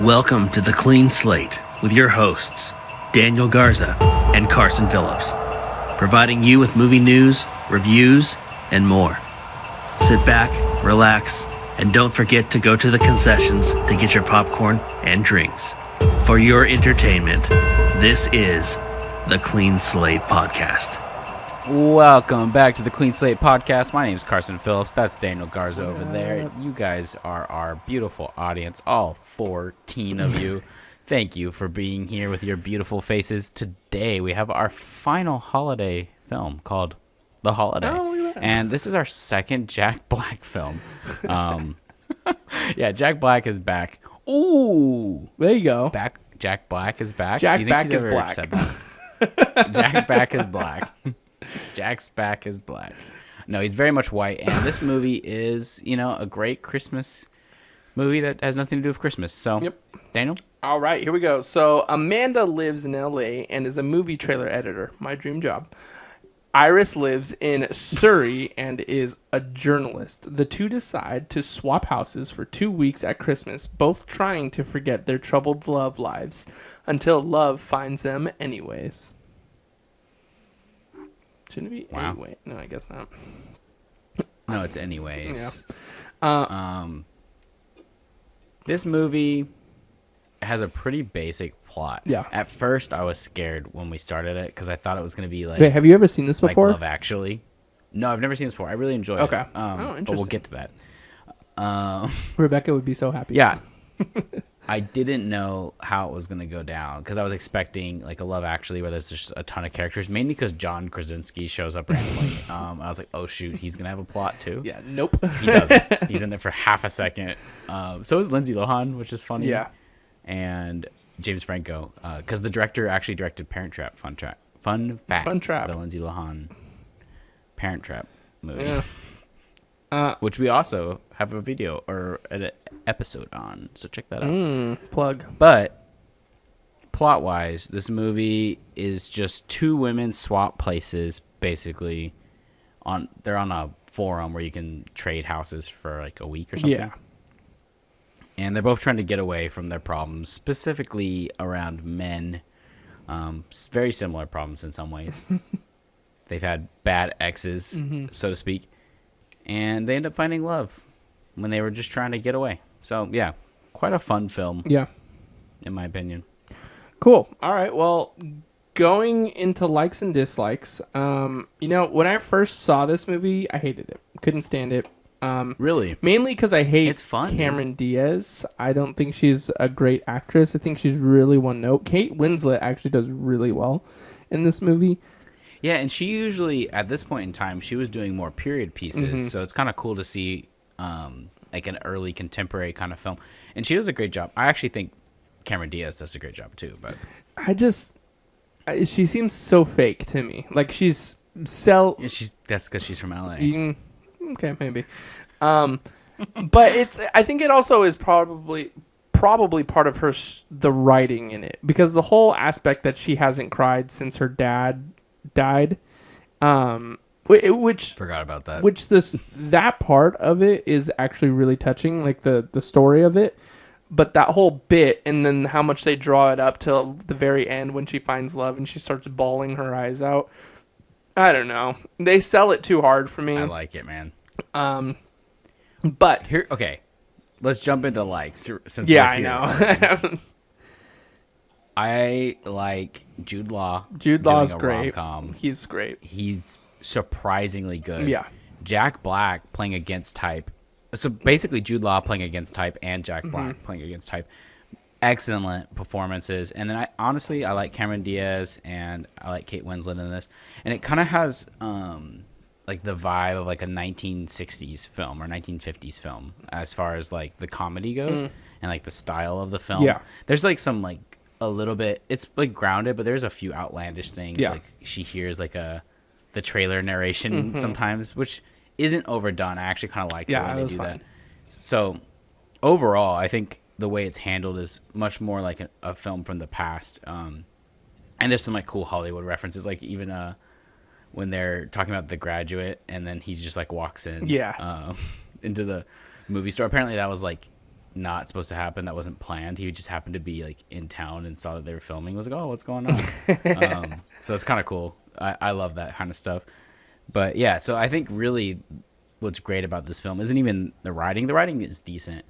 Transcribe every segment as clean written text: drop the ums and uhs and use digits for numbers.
Welcome to the Clean Slate with your hosts, Daniel Garza and Carson Phillips, providing you with movie news, reviews, and more. Sit back, relax, and don't forget to go to the concessions to get your popcorn and drinks. For your entertainment, this is the Clean Slate Podcast. Welcome back to the Clean Slate Podcast. My name is Carson Phillips. That's Daniel Garza over there. You guys are our beautiful audience, all 14 of you. Thank you for being here with your beautiful faces. Today we have our final holiday film called The Holiday. Oh, look at that. And this is our second Jack Black film. Yeah, Jack Black is back. Ooh. There you go. Jack Black is back. Jack Black is black. Jack Black is black. Jack's back is black. No, he's very much white, and this movie is, a great Christmas movie that has nothing to do with Christmas. So, yep. Daniel? All right, here we go. So, Amanda lives in L.A. and is a movie trailer editor. My dream job. Iris lives in Surrey and is a journalist. The two decide to swap houses for 2 weeks at Christmas, both trying to forget their troubled love lives until love finds them anyways. Shouldn't it be anyway? No, I guess not. No, it's anyways. Yeah. This movie has a pretty basic plot. Yeah. At first, I was scared when we started it because I thought it was going to be like... Wait, have you ever seen this before? Like Love Actually. No, I've never seen this before. I really enjoy it. Okay. Interesting. But we'll get to that. Rebecca would be so happy. Yeah. I didn't know how it was going to go down because I was expecting like a Love Actually where there's just a ton of characters, mainly because John Krasinski shows up randomly. I was like, oh, shoot, he's going to have a plot too? Yeah, nope. He doesn't. He's in it for half a second. So is Lindsay Lohan, which is funny. Yeah. And James Franco, because the director actually directed Parent Trap. Fun fact. Fun Trap. The Lindsay Lohan Parent Trap movie. Yeah. Which we also have a video or an episode on, so check that out. Plug. But plot-wise, this movie is just two women swap places, basically. They're on a forum where you can trade houses for like a week or something. Yeah. And they're both trying to get away from their problems, specifically around men. Very similar problems in some ways. They've had bad exes, so to speak. And they end up finding love when they were just trying to get away. So, yeah, quite a fun film. Yeah. In my opinion. Cool. All right. Well, going into likes and dislikes, when I first saw this movie, I hated it. Couldn't stand it. Really? Mainly because I hate it's fun, Cameron Diaz. I don't think she's a great actress. I think she's really one note. Kate Winslet actually does really well in this movie. Yeah, and she usually, at this point in time, she was doing more period pieces, so it's kind of cool to see like an early contemporary kind of film. And she does a great job. I actually think Cameron Diaz does a great job, too. But she seems so fake to me. Like, she's that's because she's from L.A. Okay, maybe. But I think it also is probably part of the writing in it. Because the whole aspect that she hasn't cried since her dad died, which forgot about that. Which that part of it is actually really touching, like the story of it. But that whole bit, and then how much they draw it up till the very end when she finds love and she starts bawling her eyes out. I don't know. They sell it too hard for me. I like it, man. But here, okay, let's jump into likes. Since I know. I like Jude Law. Jude Law's great. Rom-com. He's great. He's surprisingly good. Yeah. Jack Black playing against type. So basically Jude Law playing against type and Jack Black playing against type. Excellent performances. And then I like Cameron Diaz and I like Kate Winslet in this. And it kind of has like the vibe of like a 1960s film or 1950s film as far as like the comedy goes and like the style of the film. Yeah. There's like some like a little bit, it's like grounded, but there's a few outlandish things. Yeah. Like she hears like the trailer narration sometimes, which isn't overdone. I actually kind of like the way they do that. So overall, I think the way it's handled is much more like a film from the past. And there's some like cool Hollywood references, like even when they're talking about The Graduate, and then he just like walks in into the movie store. Apparently that was like not supposed to happen, that wasn't planned. He just happened to be like in town and saw that they were filming. Was like, oh, what's going on? So it's kind of cool. I love that kind of stuff. But yeah, so I think really what's great about this film isn't even the writing. The writing is decent,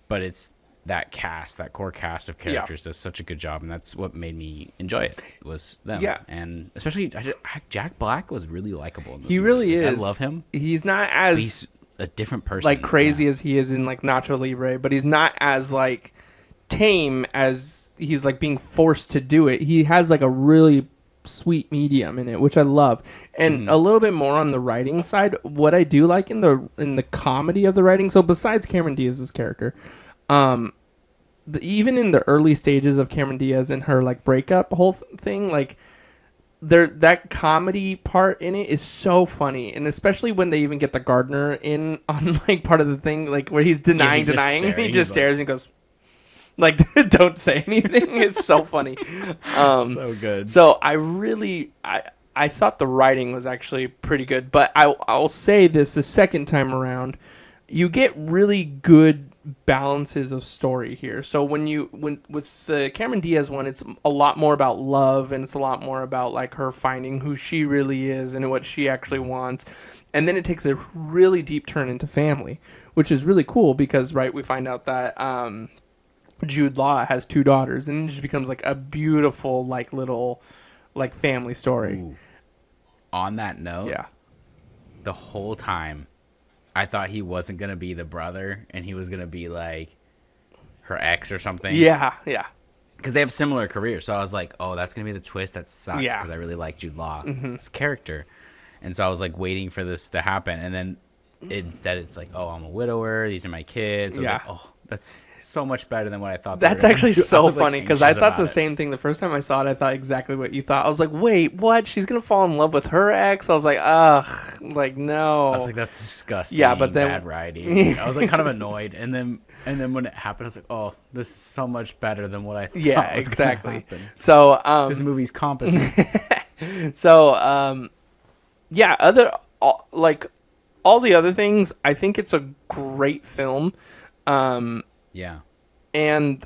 but it's that core cast of characters does such a good job, and that's what made me enjoy it, was them. Yeah. And especially Jack Black was really likable in this movie. Really is. I love him. He's not as... He's a different person. Like crazy as he is in like Nacho Libre, but he's not as like tame as he's like being forced to do it. He has like a really sweet medium in it, which I love. And a little bit more on the writing side, what I do like in the comedy of the writing, so besides Cameron Diaz's character, even in the early stages of Cameron Diaz and her like breakup whole thing, like that comedy part in it is so funny, and especially when they even get the gardener in on like part of the thing, like where he's denying, and he just stares and goes like, "Don't say anything." It's so funny, so good. So I thought the writing was actually pretty good, but I'll say this: the second time around, you get really good balances of story here. So when with the Cameron Diaz one, it's a lot more about love, and it's a lot more about like her finding who she really is and what she actually wants. And then it takes a really deep turn into family, which is really cool because we find out that Jude Law has 2 daughters, and it just becomes like a beautiful like little like family story. Ooh. On that note, the whole time I thought he wasn't going to be the brother, and he was going to be, like, her ex or something. Yeah. Because they have similar careers. So I was like, oh, that's going to be the twist. That sucks, because I really like Jude Law's character. And so I was, like, waiting for this to happen. And then instead it's like, oh, I'm a widower. These are my kids. I was like, oh, that's so much better than what I thought. That's actually so funny, because I thought the same thing. The first time I saw it, I thought exactly what you thought. I was like, wait, what? She's going to fall in love with her ex? I was like, ugh, like, no. I was like, that's disgusting. Yeah, but then... bad writing. I was like kind of annoyed. And then when it happened, I was like, oh, this is so much better than what I thought was exactly. going to happen. So, this movie's competent. So, all the other things, I think it's a great film. And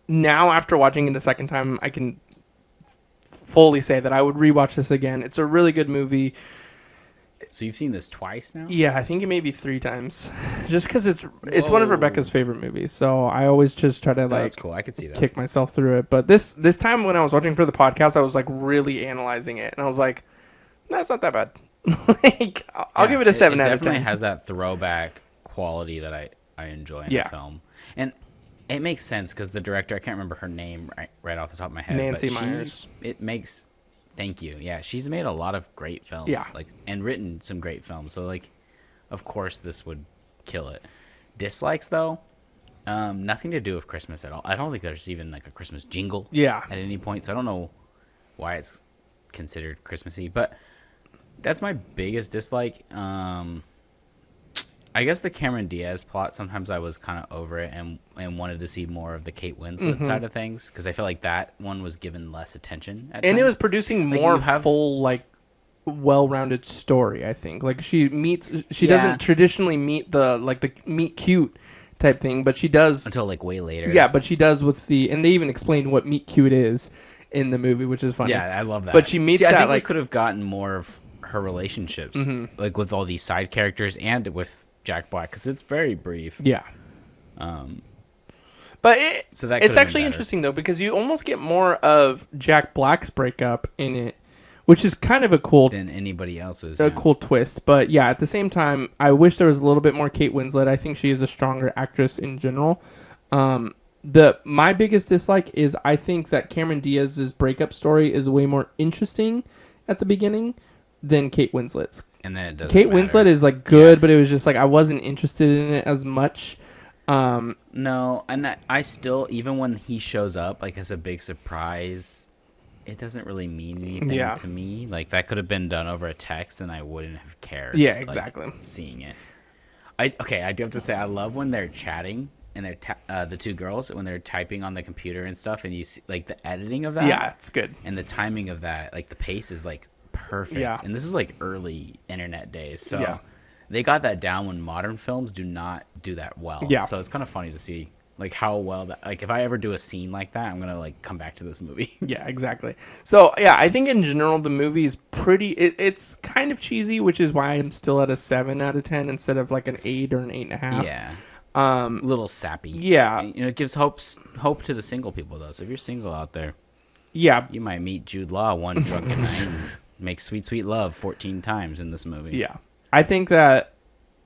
now after watching it a second time, I can fully say that I would rewatch this again. It's a really good movie. So you've seen this twice now? Yeah, I think it may be 3 times. Just because it's one of Rebecca's favorite movies, so I always just try to that's cool. I could see that. Kick myself through it. But this time when I was watching for the podcast, I was like really analyzing it, and I was like, that's not that bad. Like, I'll give it a 7 out of 10. It definitely has that throwback quality that I enjoy in the film. And it makes sense because the director, I can't remember her name right off the top of my head. Nancy Meyers. Thank you. Yeah, she's made a lot of great films. Yeah. And written some great films. So, of course this would kill it. Dislikes, though, nothing to do with Christmas at all. I don't think there's even, like, a Christmas jingle at any point. So I don't know why it's considered Christmassy. But that's my biggest dislike. I guess the Cameron Diaz plot, sometimes I was kind of over it and wanted to see more of the Kate Winslet side of things, because I feel like that one was given less attention at times. It was producing more full, like, well-rounded story, I think. Like, she doesn't traditionally meet the meet cute type thing, but she does... Until, like, way later. Yeah, but she does with and they even explain what meet cute is in the movie, which is funny. Yeah, I love that. But she meets I that, think like... we could have gotten more of her relationships, like, with all these side characters and with Jack Black, because it's very brief. Yeah. But it's actually interesting, though, because you almost get more of Jack Black's breakup in it, which is kind of a cool... than anybody else's. Cool twist. But, yeah, at the same time, I wish there was a little bit more Kate Winslet. I think she is a stronger actress in general. My biggest dislike is I think that Cameron Diaz's breakup story is way more interesting at the beginning than Kate Winslet's. And then it doesn't Kate matter. Winslet is like good, but it was just like I wasn't interested in it as much. No, and I still, even when he shows up like as a big surprise, it doesn't really mean anything to me. Like, that could have been done over a text, and I wouldn't have cared. Yeah, exactly. Like, seeing it. I do have to say, I love when they're chatting and they're the 2 girls, when they're typing on the computer and stuff, and you see like the editing of that. Yeah, it's good. And the timing of that, like the pace is like perfect. Yeah. And this is like early internet days, so they got that down when modern films do not do that well. Yeah. So it's kind of funny to see like how well that, like if I ever do a scene like that, I'm gonna like come back to this movie. Yeah, exactly. So yeah, I think in general the movie is pretty. It's kind of cheesy, which is why I'm still at a 7 out of 10 instead of like an 8 or an 8.5. Yeah. A little sappy. Yeah. You know, it gives hope to the single people though. So if you're single out there, yeah, you might meet Jude Law one drunken night and make sweet, sweet love 14 times in this movie. yeah. I think that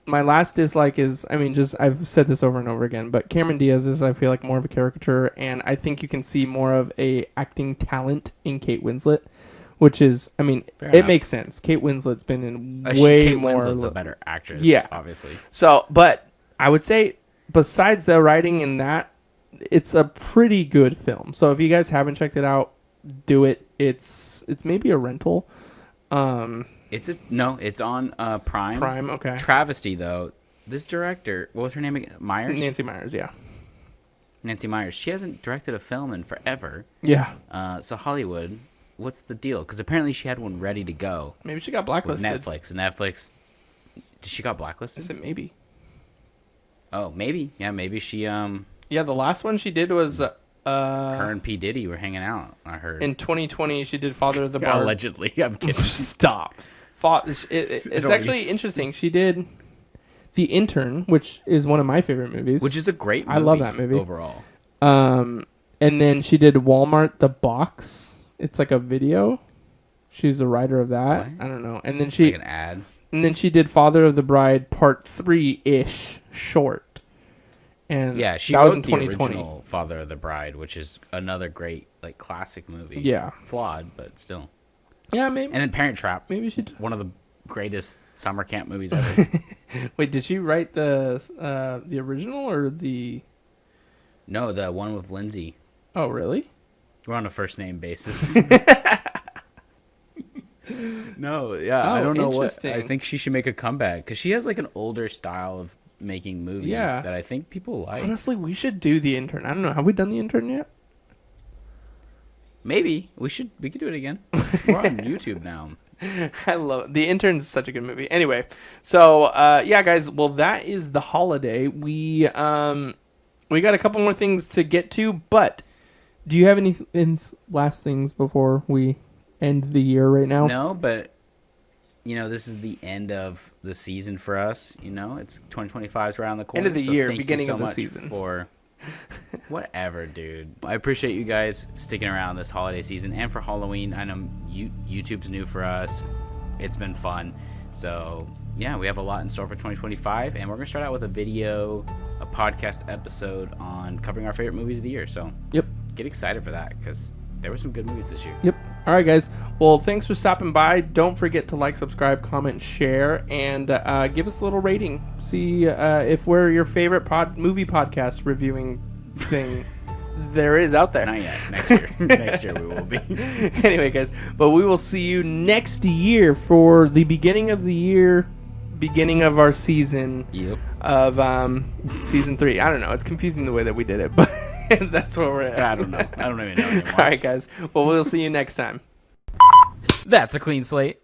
my last dislike is, I mean, just I've said this over and over again, but Cameron Diaz is, I feel like, more of a caricature, and I think you can see more of a acting talent in Kate Winslet, which is, I mean, Fair it enough. makes sense. Kate Winslet's been in way Kate more. Winslet's a better actress, Yeah. obviously. So, but I would say, besides the writing in that, it's a pretty good film. So if you guys haven't checked it out, do it. It's maybe a rental. It's on Prime. Prime, okay. Travesty though. This director, what was her name again? Myers? Nancy Myers, yeah. Nancy Myers. She hasn't directed a film in forever. Yeah. So Hollywood, what's the deal? Because apparently she had one ready to go Maybe she got with blacklisted. Netflix. Netflix, she got blacklisted? I said maybe. Oh, maybe. Yeah, maybe she. Yeah, the last one she did was Her and P Diddy were hanging out. I heard. in 2020. She did Father of the Yeah, Bride. allegedly, I'm kidding. Stop. It's Don't actually read. interesting. She did The Intern, which is one of my favorite movies. Which is a great movie. I love that movie overall. And then she did Walmart the Box. It's like a video. She's the writer of that. What? I don't know. And then Like an ad. and then she did Father of the Bride Part 3-ish short. And Yeah, she that wrote was in the 2020. original Father of the Bride, which is another great like classic movie. Yeah. Flawed, but still. Yeah, maybe. And then Parent Trap. Maybe she did. One of the greatest summer camp movies ever. Wait, did she write the original or the? No, the one with Lindsay. Oh, really? We're on a first name basis. No, yeah, I Oh, don't know what. interesting. I think she should make a comeback because she has like an older style of making movies Yeah. that I think people like. Honestly, we should do The Intern. I don't know. Have we done The Intern yet? Maybe we could do it again. We're on YouTube now. I love it. The Intern's such a good movie. Anyway, so yeah, guys. Well, that is the holiday. We got a couple more things to get to, but do you have any last things before we end the year right now? No, but you know, this is the end of the season for us. You know, it's 2025 is around the corner. End of the so year, thank you beginning so of the much season. For whatever, dude. I appreciate you guys sticking around this holiday season and for Halloween. I know YouTube's new for us. It's been fun. So yeah, we have a lot in store for 2025, and we're gonna start out with a podcast episode on covering our favorite movies of the year. So Yep. get excited for that because there were some good movies this year. Yep. All right, guys. Well, thanks for stopping by. Don't forget to like, subscribe, comment, share, and give us a little rating. See if we're your favorite movie podcast reviewing thing there is out there. Not yet. Next year. Next year we will be. Anyway, guys. But we will see you next year for the beginning of the year, beginning of our season Yep. of season 3. I don't know. It's confusing the way that we did it, but that's where we're at. I don't know. I don't even know anymore. All right, guys. Well, we'll see you next time. That's a clean slate.